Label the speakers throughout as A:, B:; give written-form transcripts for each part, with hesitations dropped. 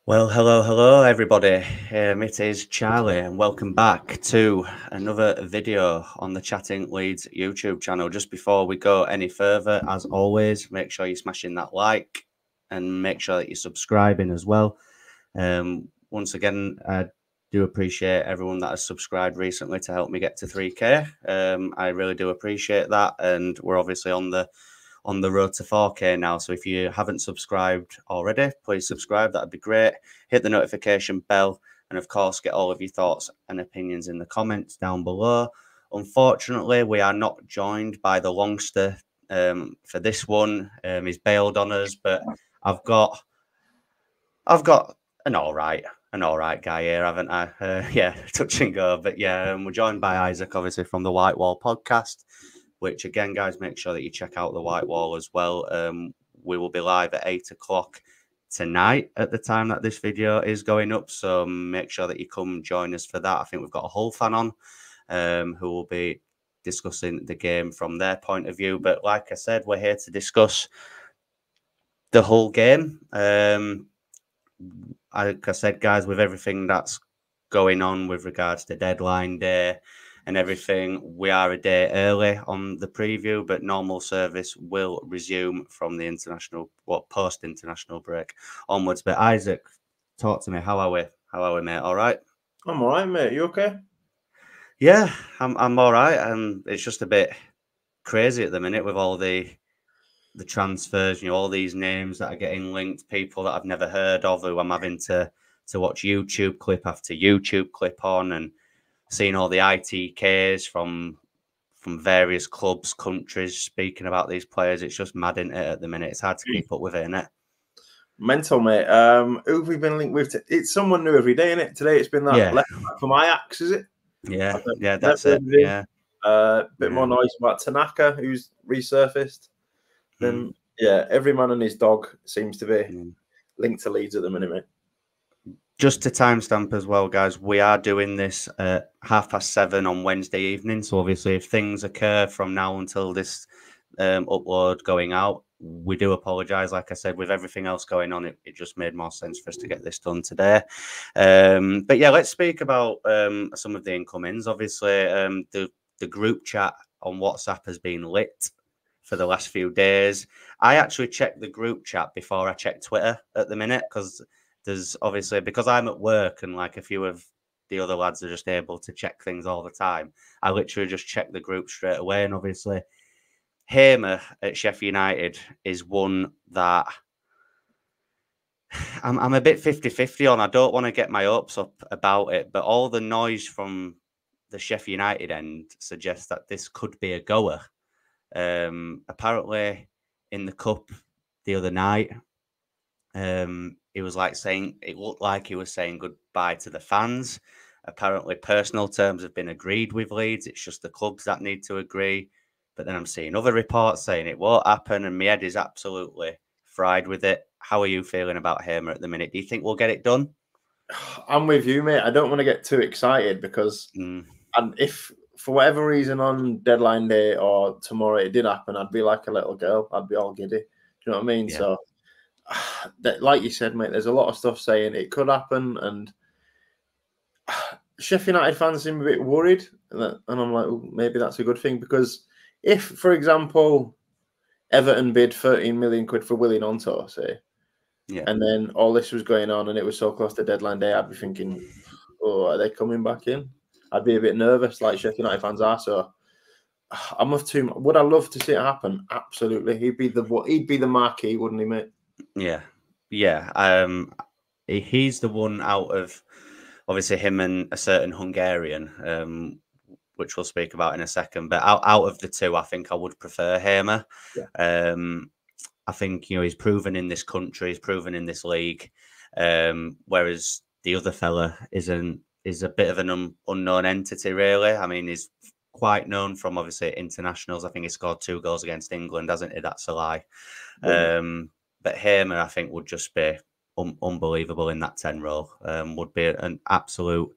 A: Well, hello, everybody. It is Charlie, and welcome back to another video on the Chatting Leeds YouTube channel. Just before we go any further, as always, make sure you're smashing that like and make sure that you're subscribing as well. Once again, I do appreciate everyone that has subscribed recently to help me get to 3K. I really do appreciate that, and we're obviously on the road to 4K now. So if you haven't subscribed already, please subscribe. That'd be great. Hit the notification bell. And of course, get all of your thoughts and opinions in the comments down below. Unfortunately, we are not joined by the Longster for this one. He's bailed on us, but I've got an all right guy here, haven't I? Yeah, touch and go. But yeah, we're joined by Isaac, obviously, from the White Wall podcast. Which again, guys, make sure that you check out the White Wall as well. We will be live at 8 o'clock tonight at the time that this video is going up. So make sure that you come join us for that. I think we've got a Hull fan on who will be discussing the game from their point of view. But like I said, we're here to discuss the Hull game. Like I said, guys, with everything that's going on with regards to deadline day and everything, we are a day early on the preview, but normal service will resume from the post-international break onwards. But Isaac, talk to me. How are we? Mate? All right?
B: I'm all right, mate. You okay?
A: Yeah, I'm all right. It's just a bit crazy at the minute with all the transfers, all these names that are getting linked, people that I've never heard of, who I'm having to watch YouTube clip after YouTube clip on, and seeing all the ITKs from various clubs, countries speaking about these players. It's just mad, isn't it, at the minute? It's hard to keep up with it, isn't it?
B: Mental, mate. Who have we been linked with? It's someone new every day, isn't it? Today it's been that left back from Ajax, is it?
A: Yeah, that's it. Yeah.
B: Bit more noise about Tanaka, who's resurfaced. Then, every man and his dog seems to be linked to Leeds at the minute, mate.
A: Just to timestamp as well, guys, we are doing this at 7:30 on Wednesday evening. So obviously, if things occur from now until this upload going out, we do apologise. Like I said, with everything else going on, it just made more sense for us to get this done today. But yeah, let's speak about some of the incomings. Obviously, the group chat on WhatsApp has been lit for the last few days. I actually checked the group chat before I checked Twitter at the minute, because there's obviously, because I'm at work and like a few of the other lads are just able to check things all the time, I literally just checked the group straight away. And obviously, Hamer at Sheffield United is one that I'm a bit 50-50 on. I don't want to get my hopes up about it, but all the noise from the Sheffield United end suggests that this could be a goer. Apparently, in the cup the other night, he was it looked like he was saying goodbye to the fans. Apparently, personal terms have been agreed with Leeds. It's just the clubs that need to agree. But then I'm seeing other reports saying it won't happen, and my head is absolutely fried with it. How are you feeling about Hamer at the minute? Do you think we'll get it done?
B: I'm with you, mate. I don't want to get too excited because and if for whatever reason on deadline day or tomorrow it did happen, I'd be like a little girl. I'd be all giddy. Do you know what I mean? Yeah. So, like you said, mate, there's a lot of stuff saying it could happen, and Sheffield United fans seem a bit worried, and I'm like, well, maybe that's a good thing, because if, for example, Everton bid 13 million quid for Willie Gnonto, say, and then all this was going on and it was so close to deadline day, I'd be thinking, oh, are they coming back in? I'd be a bit nervous, like Sheffield United fans are. So I'm of two. Would I love to see it happen? Absolutely. He'd be the marquee, wouldn't he, mate?
A: Yeah. He's the one out of, obviously, him and a certain Hungarian, which we'll speak about in a second. But out of the two, I think I would prefer Hamer. Yeah. I think, he's proven in this country, he's proven in this league, whereas the other fella is a bit of an unknown entity, really. I mean, he's quite known from, obviously, internationals. I think he scored 2 goals against England, hasn't he? That's a lie. Yeah. But Hamer, I think, would just be unbelievable in that 10 role. Would be an absolute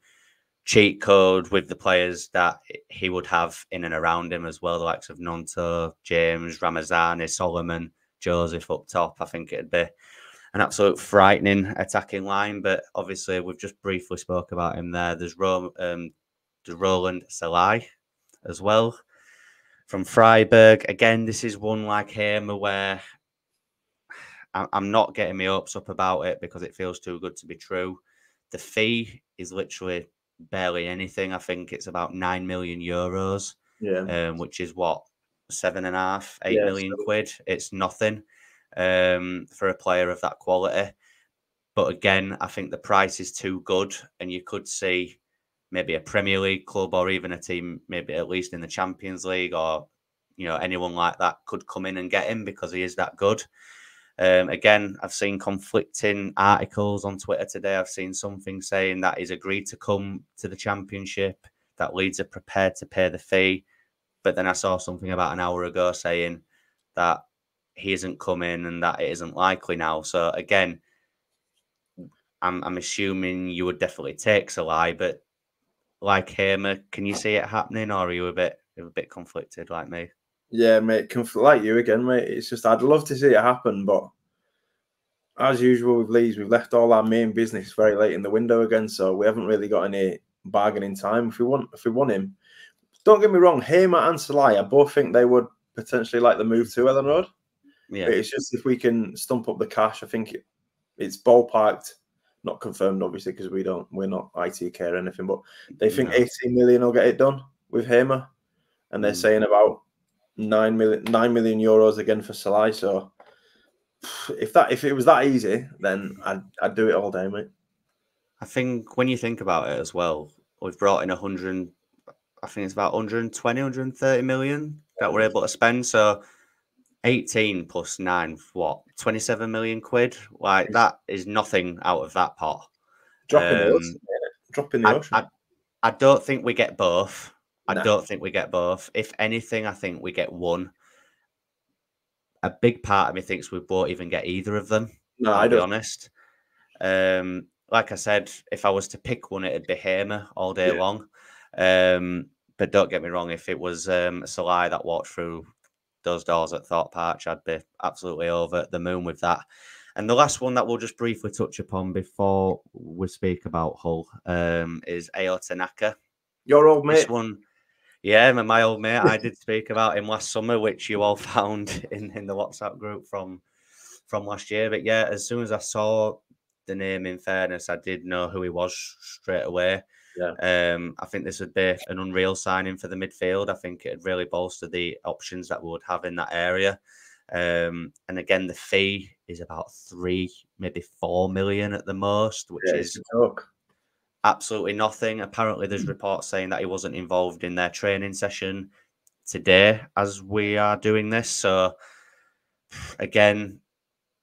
A: cheat code with the players that he would have in and around him as well, the likes of Gnonto, James, Ramazani, Soloman, Joseph up top. I think it'd be an absolute frightening attacking line. But obviously, we've just briefly spoke about him there. There's Roland Salai as well from Freiburg. Again, this is one like Hamer where I'm not getting my hopes up about it because it feels too good to be true. The fee is literally barely anything. I think it's about 9 million euros, which is what, 7.5, 8 million quid. It's nothing for a player of that quality. But again, I think the price is too good, and you could see maybe a Premier League club or even a team, maybe at least in the Champions League or anyone like that could come in and get him because he is that good. Again, I've seen conflicting articles on Twitter today. I've seen something saying that he's agreed to come to the Championship, that Leeds are prepared to pay the fee. But then I saw something about an hour ago saying that he isn't coming and that it isn't likely now. So again, I'm assuming you would definitely take Salai, but like Hamer, can you see it happening, or are you a bit conflicted like me?
B: Yeah, mate, like you again, mate. It's just I'd love to see it happen, but as usual with Leeds, we've left all our main business very late in the window again, so we haven't really got any bargaining time. If we want him, don't get me wrong, Hamer and Salai, I both think they would potentially like the move to Ellen Road. Yeah, but it's just if we can stump up the cash, I think it's ballparked, not confirmed obviously because we're not ITK or anything, but they think 18 million will get it done with Hamer, and they're saying about 9 million euros again for Salai. So if it was that easy, then I'd do it all day, mate.
A: I think when you think about it as well, we've brought in 100. I think it's about 120, 130 million that we're able to spend. So 18 plus 9, what, 27 million quid? Like, that is nothing out of that pot.
B: Drop in the ocean.
A: I don't think we get both. I don't think we get both. If anything, I think we get one. A big part of me thinks we won't even get either of them. No, I'll be honest. Like I said, if I was to pick one, it'd be Hamer all day long. But don't get me wrong, if it was Salai that walked through those doors at Thorpe Arch, I'd be absolutely over the moon with that. And the last one that we'll just briefly touch upon before we speak about Hull is Ayo Tanaka.
B: Your old mate.
A: This one, yeah, my old mate. I did speak about him last summer, which you all found in the WhatsApp group from last year. But yeah, as soon as I saw the name, in fairness, I did know who he was straight away. Yeah. I think this would be an unreal signing for the midfield. I think it'd really bolster the options that we would have in that area. And again, the fee is about 3, maybe 4 million at the most, which is absolutely nothing. Apparently, there's reports saying that he wasn't involved in their training session today as we are doing this. So again,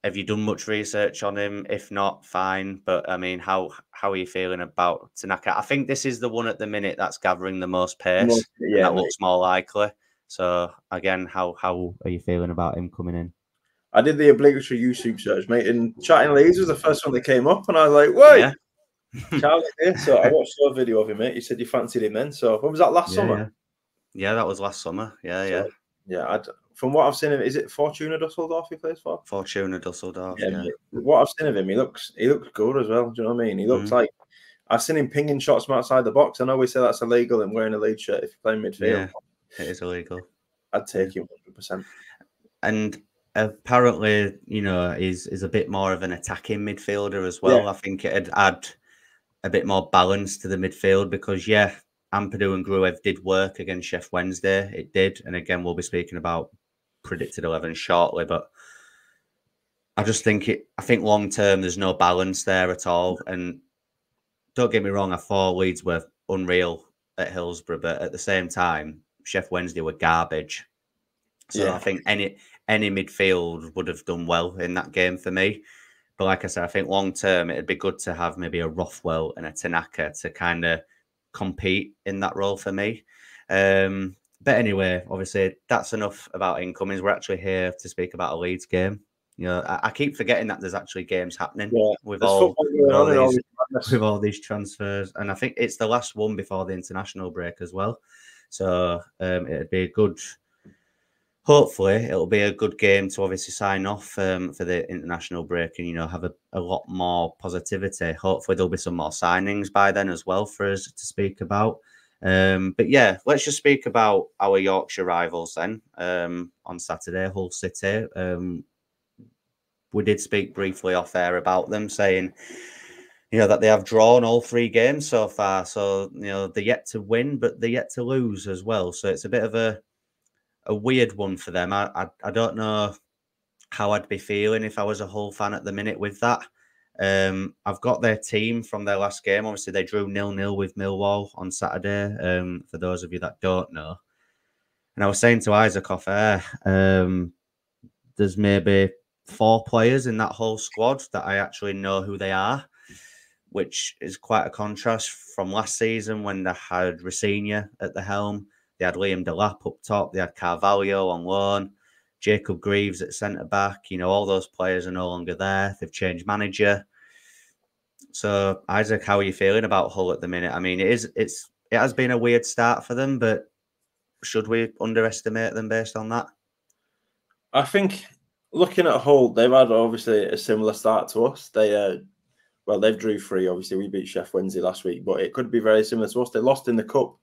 A: have you done much research on him? If not, fine. But I mean, how are you feeling about Tanaka? I think this is the one at the minute that's gathering the most pace. Yeah, and that looks more likely. So again, how are you feeling about him coming in?
B: I did the obligatory YouTube search, mate, and Chatting Leeds was the first one that came up, and I was like, "Wait, Charlie here." So I watched a video of him, mate. You said you fancied him then. So when was that? Last summer?
A: Yeah, that was last summer. Yeah.
B: From what I've seen of him, is it Fortuna Dusseldorf he plays for?
A: Fortuna Dusseldorf. Yeah.
B: What I've seen of him, he looks good as well. Do you know what I mean? He looks like I've seen him pinging shots from outside the box. I know we say that's illegal and wearing a Leeds shirt if you're playing midfield.
A: Yeah, it is illegal.
B: I'd take him 100%.
A: And apparently, is a bit more of an attacking midfielder as well. Yeah. I think it'd add a bit more balance to the midfield because, Ampadu and Gruev did work against Sheff Wednesday. It did. And again, we'll be speaking about predicted 11 shortly. But I just think I think long term, there's no balance there at all. And don't get me wrong, I thought Leeds were unreal at Hillsborough. But at the same time, Sheff Wednesday were garbage. So I think any midfield would have done well in that game for me. But like I said, I think long term, it'd be good to have maybe a Rothwell and a Tanaka to kind of compete in that role for me. But anyway, obviously, that's enough about incomings. We're actually here to speak about a Leeds game. I keep forgetting that there's actually games happening with all these transfers. And I think it's the last one before the international break as well. So it'd be a good hopefully it'll be a good game to obviously sign off for the international break and, you know, have a lot more positivity. Hopefully there'll be some more signings by then as well for us to speak about. But yeah, let's just speak about our Yorkshire rivals then. On Saturday, Hull City. We did speak briefly off air about them, saying, you know, that they have drawn all 3 games so far. So, you know, they're yet to win, but they're yet to lose as well. So it's a bit of a weird one for them. I don't know how I'd be feeling if I was a Hull fan at the minute with that. I've got their team from their last game. Obviously, they drew 0-0 with Millwall on Saturday, for those of you that don't know. And I was saying to Isaac off air, there's maybe 4 players in that whole squad that I actually know who they are, which is quite a contrast from last season when they had Rosenior at the helm. They had Liam Delap up top. They had Carvalho on loan. Jacob Greaves at centre-back. You know, all those players are no longer there. They've changed manager. So, Isaac, how are you feeling about Hull at the minute? I mean, it has been a weird start for them, but should we underestimate them based on that?
B: I think looking at Hull, they've had obviously a similar start to us. They've drew 3. Obviously, we beat Sheff Wednesday last week, but it could be very similar to us. They lost in the Cup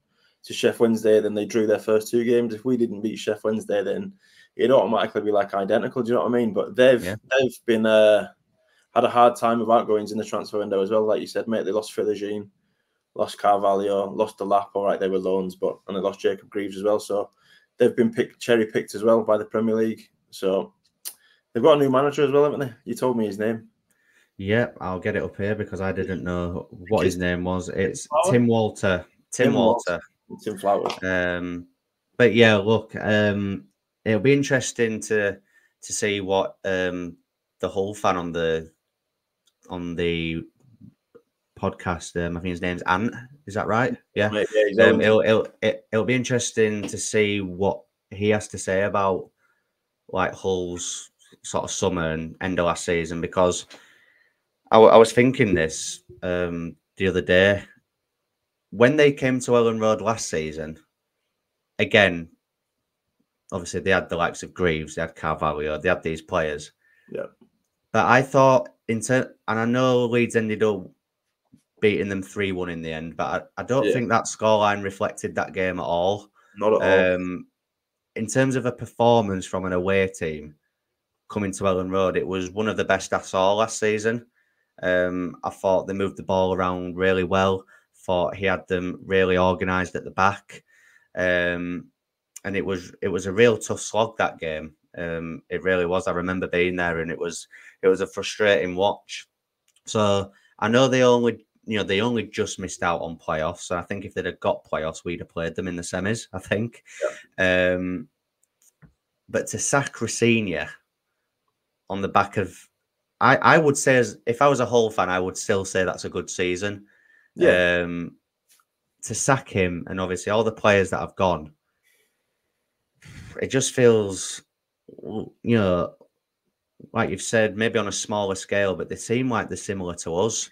B: to Sheff Wednesday, then they drew their first 2 games. If we didn't beat Sheff Wednesday, then it'd automatically be like identical. Do you know what I mean? But they've been had a hard time of outgoings in the transfer window as well. Like you said, mate, they lost Philogene, lost Carvalho, lost Delap. All right, they were loans, and they lost Jacob Greaves as well. So they've been cherry picked as well by the Premier League. So they've got a new manager as well, haven't they? You told me his name.
A: Yeah, I'll get it up here because I didn't know what his name was. It's Tim Walter. Tim Walter.
B: Tim Flowers.
A: But yeah, look, it'll be interesting to see what the Hull fan on the podcast. I think his name's Ant. Is that right? Yeah. It'll be interesting to see what he has to say about like Hull's sort of summer and end of last season, because I was thinking this the other day. When they came to Ellen Road last season, again, obviously they had the likes of Greaves, they had Carvalho, they had these players.
B: Yeah.
A: But I thought, and I know Leeds ended up beating them 3-1 in the end, but I don't think that scoreline reflected that game at all.
B: Not at all.
A: In terms of a performance from an away team coming to Ellen Road, it was one of the best I saw last season. I thought they moved the ball around really well. Thought he had them really organised at the back, and it was a real tough slog, that game. It really was. I remember being there, and it was a frustrating watch. So I know they only just missed out on playoffs. So I think if they'd have got playoffs, we'd have played them in the semis, I think. Yeah. But to sack Rosenior on the back of, I would say, if I was a Hull fan, I would still say that's a good season. Yeah. To sack him, and obviously all the players that have gone, it just feels, you know, like you've said, maybe on a smaller scale, but they seem like they're similar to us.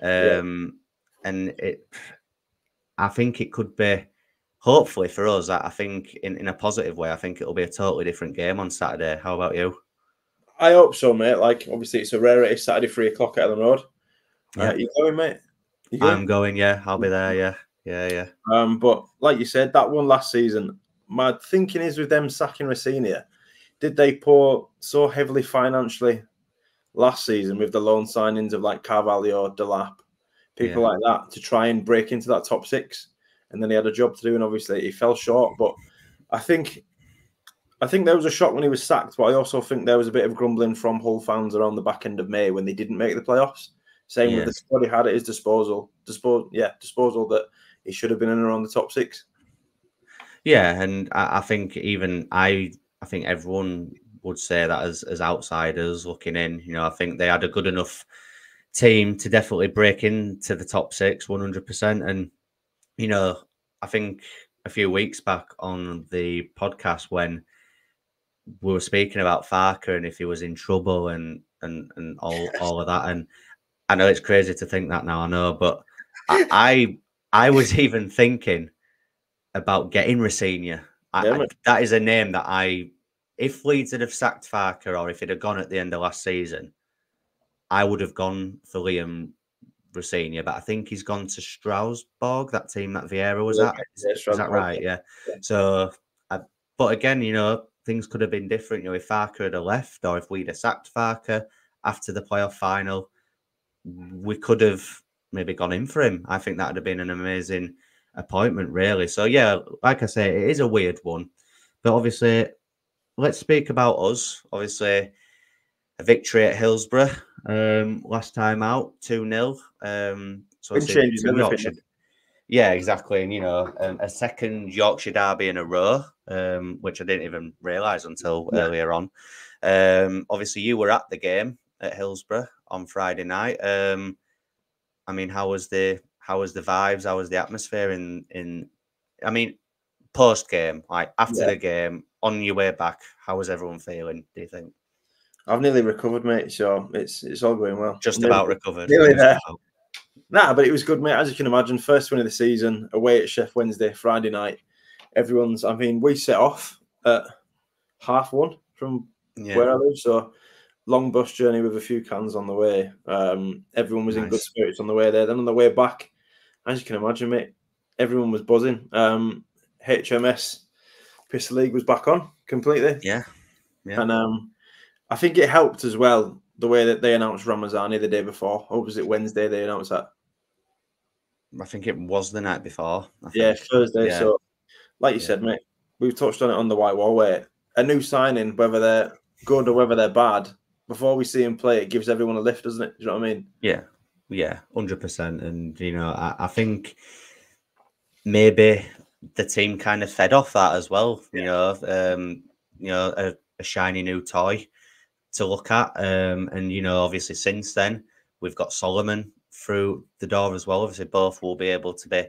A: And I think it could be, hopefully for us, I think in a positive way, I think it'll be a totally different game on Saturday. How about you?
B: I hope so, mate. Like, obviously, it's a rarity, Saturday, 3 o'clock at Ellen Road. Yeah. You going, mate?
A: You going? I'm going, yeah. I'll be there, yeah.
B: But like you said, that one last season, my thinking is with them sacking Rosenior, did they pour so heavily financially last season with the loan signings of like Carvalho, Delap, people like that, to try and break into that top 6? And then he had a job to do, and obviously he fell short. But I think there was a shock when he was sacked, but I also think there was a bit of grumbling from Hull fans around the back end of May when they didn't make the playoffs, saying with the squad he had at his disposal that he should have been in around the top 6.
A: Yeah, and I think I think everyone would say that as outsiders looking in. You know, I think they had a good enough team to definitely break into the top 6, 100%. And, you know, I think a few weeks back on the podcast when we were speaking about Farker and if he was in trouble and all of that. And I know it's crazy to think that now, I know, but I was even thinking about getting Rosenior. That is a name that I if Leeds had have sacked Farker, or if he'd have gone at the end of last season, I would have gone for Liam Rosenior, but I think he's gone to Strasbourg, that team that Vieira was at. Is that right? Yeah. So, but again, you know, things could have been different. You know, if Farker had left, or if we'd have sacked Farker after the playoff final, we could have maybe gone in for him. I think that would have been an amazing appointment, really. So, yeah, like I say, it is a weird one. But obviously, let's speak about us. Obviously, a victory at Hillsborough last time out, 2-0. So
B: changes everything.
A: Yeah, exactly. And, you know, a second Yorkshire derby in a row, which I didn't even realise until earlier on. Obviously, you were at the game at Hillsborough on Friday night. I mean, how was the vibes? How was the atmosphere in I mean, post game, like after the game, on your way back, how was everyone feeling, do you think?
B: I've nearly recovered, mate, so it's all going well.
A: Just about recovered.
B: Nearly there. Nah, but it was good, mate. As you can imagine, first win of the season, away at Sheff Wednesday, Friday night. I mean, we set off at 1:30 from where I live, so long bus journey with a few cans on the way. Everyone was in good spirits on the way there. Then on the way back, as you can imagine, mate, everyone was buzzing. HMS Pistol League was back on completely.
A: Yeah.
B: And I think it helped as well, the way that they announced Ramazani the day before. Or was it Wednesday they announced that?
A: I think it was the night before.
B: Thursday. Yeah. So, like you said, mate, we've touched on it on the White Wall, where a new signing, whether they're good or whether they're bad, before we see him play, it gives everyone a lift, doesn't it? Do you know what I mean?
A: Yeah, 100%. And, you know, I think maybe the team kind of fed off that as well. Yeah. You know, a shiny new toy to look at. And, you know, obviously since then, we've got Soloman through the door as well. Obviously, both will be able to be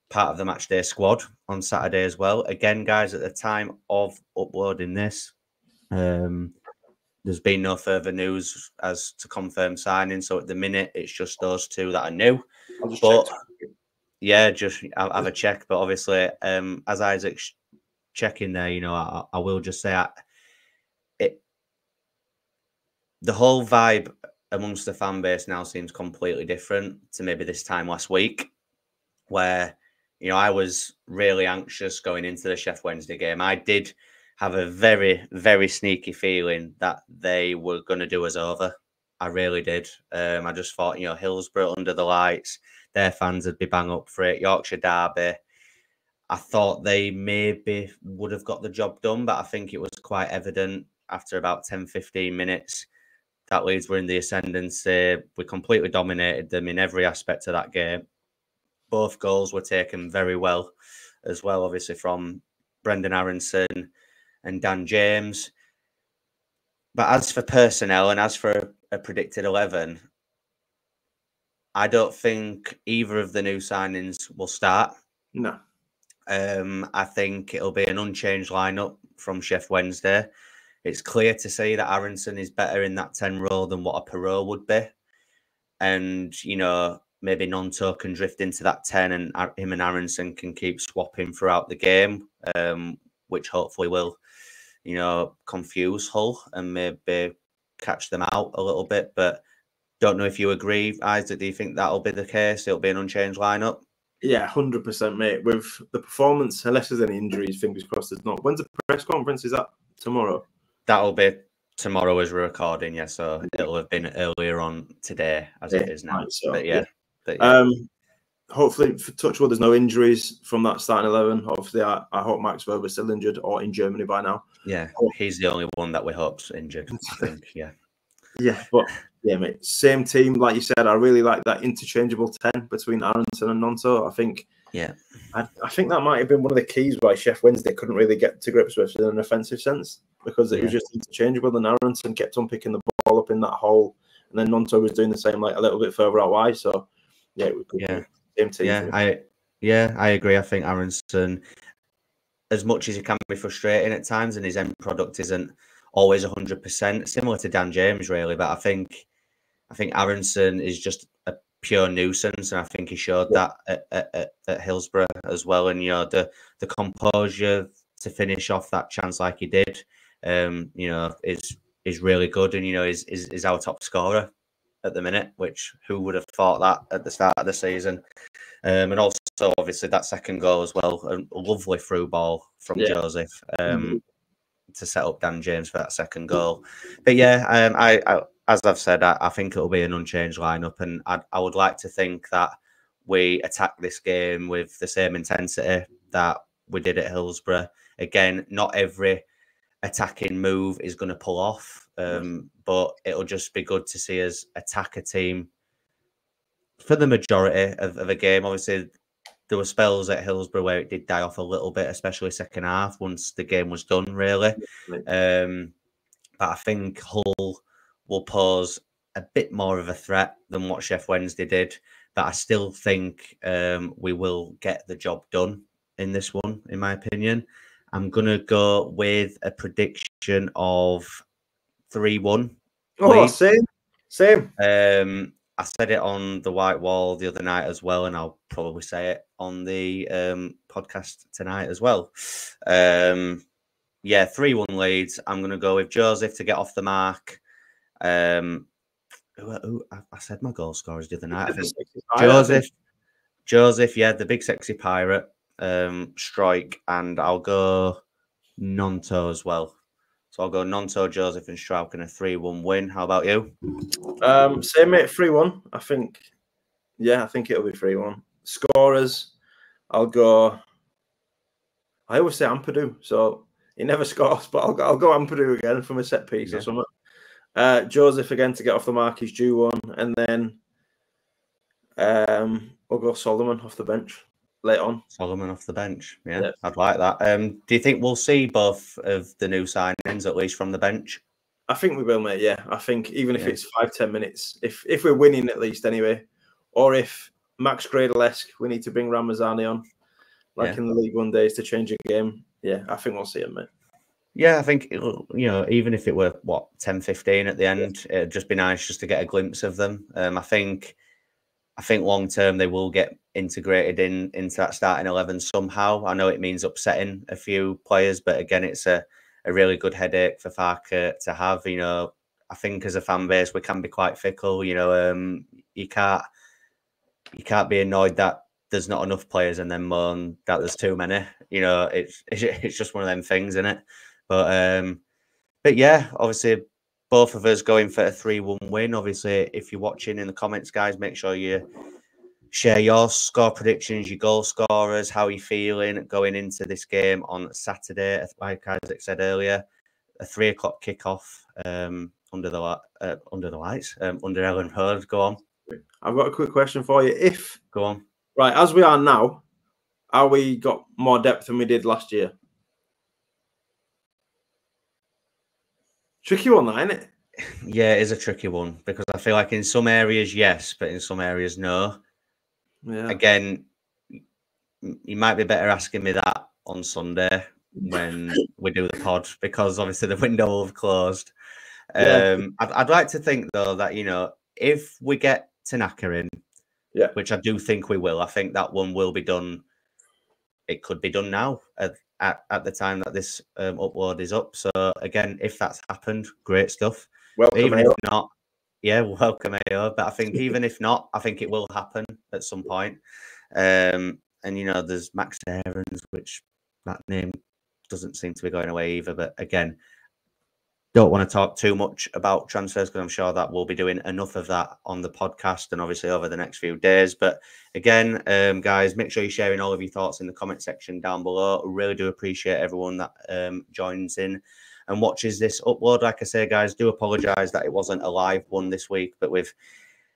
A: part of the matchday squad on Saturday as well. Again, guys, at the time of uploading this, there's been no further news as to confirm signing. So at the minute, it's just those two that are new. But yeah, just have a check. But obviously, as Isaac's checking there, you know, I will just say the whole vibe amongst the fan base now seems completely different to maybe this time last week, where, you know, I was really anxious going into the Sheff Wednesday game. I did have a very, very sneaky feeling that they were going to do us over. I really did. I just thought, you know, Hillsborough under the lights, their fans would be bang up for it. Yorkshire derby, I thought they maybe would have got the job done, but I think it was quite evident after about 10-15 minutes that Leeds were in the ascendancy. We completely dominated them in every aspect of that game. Both goals were taken very well as well, obviously, from Brendan Aronson and Dan James. But as for personnel and as for a predicted 11, I don't think either of the new signings will start.
B: No.
A: I think it'll be an unchanged lineup from Sheff Wednesday. It's clear to see that Aronson is better in that 10 role than what a Perot would be. And, you know, maybe Nonto can drift into that 10 and him and Aronson can keep swapping throughout the game, which hopefully will, you know, confuse Hull and maybe catch them out a little bit. But don't know if you agree, Isaac. Do you think that'll be the case? It'll be an unchanged lineup?
B: Yeah, 100%, mate. With the performance, unless there's any injuries, fingers crossed there's not. When's the press conference? Is that tomorrow?
A: That'll be tomorrow as we're recording, yeah. So it'll have been earlier on today as it is now. Right, so, but
B: hopefully, for touchwood, there's no injuries from that starting 11. Obviously, I hope Max Weber's still injured or in Germany by now.
A: Yeah, he's the only one that we hope's injured, I think, yeah.
B: Yeah, but yeah, mate, same team. Like you said, I really like that interchangeable 10 between Aronson and Nonto. I think I think that might have been one of the keys why Sheff Wednesday couldn't really get to grips with it in an offensive sense, because it was just interchangeable, and Aronson kept on picking the ball up in that hole, and then Nonto was doing the same, like a little bit further out wide. So yeah, it was good. Same team.
A: I agree. I think Aronson, as much as he can be frustrating at times, and his end product isn't always 100%, similar to Dan James, really. But I think Aronson is just a pure nuisance, and I think he showed that at Hillsborough as well. And, you know, the composure to finish off that chance like he did, you know, is really good, and you know, is our top scorer at the minute. Which who would have thought that at the start of the season? And also, obviously, that second goal as well, a lovely through ball from Joseph to set up Dan James for that second goal. But yeah, I as I've said, I think it'll be an unchanged lineup, and I would like to think that we attack this game with the same intensity that we did at Hillsborough. Again, not every attacking move is going to pull off, but it'll just be good to see us attack a team for the majority of a game. Obviously, there were spells at Hillsborough where it did die off a little bit, especially second half once the game was done, really. But I think Hull will pose a bit more of a threat than what Sheff Wednesday did. But I still think we will get the job done in this one, in my opinion. I'm going to go with a prediction of 3-1.
B: Oh, same.
A: I said it on the white wall the other night as well, and I'll probably say it on the podcast tonight as well. Yeah, 3-1 Leeds. I'm going to go with Joseph to get off the mark. I said my goal scorers the other night. I think Joseph, yeah, the big sexy pirate, Strike, and I'll go Nonto as well. So I'll go Nonto, Joseph, and Strauch in a 3-1 win. How about you?
B: Same, mate. 3-1. I think it'll be 3-1. Scorers, I'll go. I always say Ampadu, so he never scores, but I'll go Ampadu again from a set piece or something. Joseph again to get off the mark. He's due one, and then we'll go Soloman off the bench later on.
A: Soloman off the bench, yeah. I'd like that. Do you think we'll see both of the new signings at least from the bench?
B: I think we will, mate. Yeah, I think even if it's 5-10 minutes, if we're winning at least anyway, or if Max Gradle-esque, we need to bring Ramazani on, like in the League One days to change a game. Yeah, I think we'll see him, mate.
A: Yeah, I think, you know, even if it were, 10-15 at the end, it'd just be nice just to get a glimpse of them. I think long term they will get integrated into that starting 11 somehow. I know it means upsetting a few players, but again, it's a really good headache for Farke to have. You know, I think as a fan base we can be quite fickle. You know, you can't be annoyed that there's not enough players and then moan that there's too many. You know, it's just one of them things, isn't it? But yeah, obviously both of us going for a 3-1 win. Obviously, if you're watching in the comments, guys, make sure you share your score predictions, your goal scorers, how you're feeling going into this game on Saturday. Like Isaac said earlier, a 3 o'clock kickoff under the lights, under Ellen Road. Go on.
B: I've got a quick question for you.
A: Go on.
B: Right, as we are now, are we got more depth than we did last year? Tricky one, that, isn't it?
A: Yeah, it is a tricky one because I feel like in some areas, yes, but in some areas, no.
B: Yeah.
A: Again, you might be better asking me that on Sunday when we do the pod because obviously the window will have closed. I'd like to think, though, that, you know, if we get Tanaka in, which I do think we will, I think that one will be done. It could be done now at the time that this upload is up. So again, if that's happened, great stuff.
B: Welcome,
A: even if not, welcome, AO. But I think even if not, I think it will happen at some point. And you know, there's Max Aarons, which that name doesn't seem to be going away either. But again, don't want to talk too much about transfers because I'm sure that we'll be doing enough of that on the podcast and obviously over the next few days. But again, guys, make sure you're sharing all of your thoughts in the comment section down below. I really do appreciate everyone that joins in and watches this upload. Like I say, guys, do apologise that it wasn't a live one this week, but with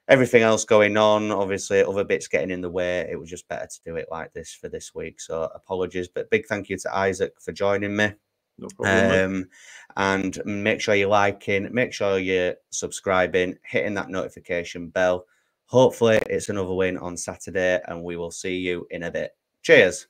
A: everything else going on, obviously other bits getting in the way, it was just better to do it like this for this week. So apologies, but big thank you to Isaac for joining me.
B: No problem,
A: and make sure you're liking, make sure you're subscribing, hitting that notification bell. Hopefully it's another win on Saturday and we will see you in a bit. Cheers.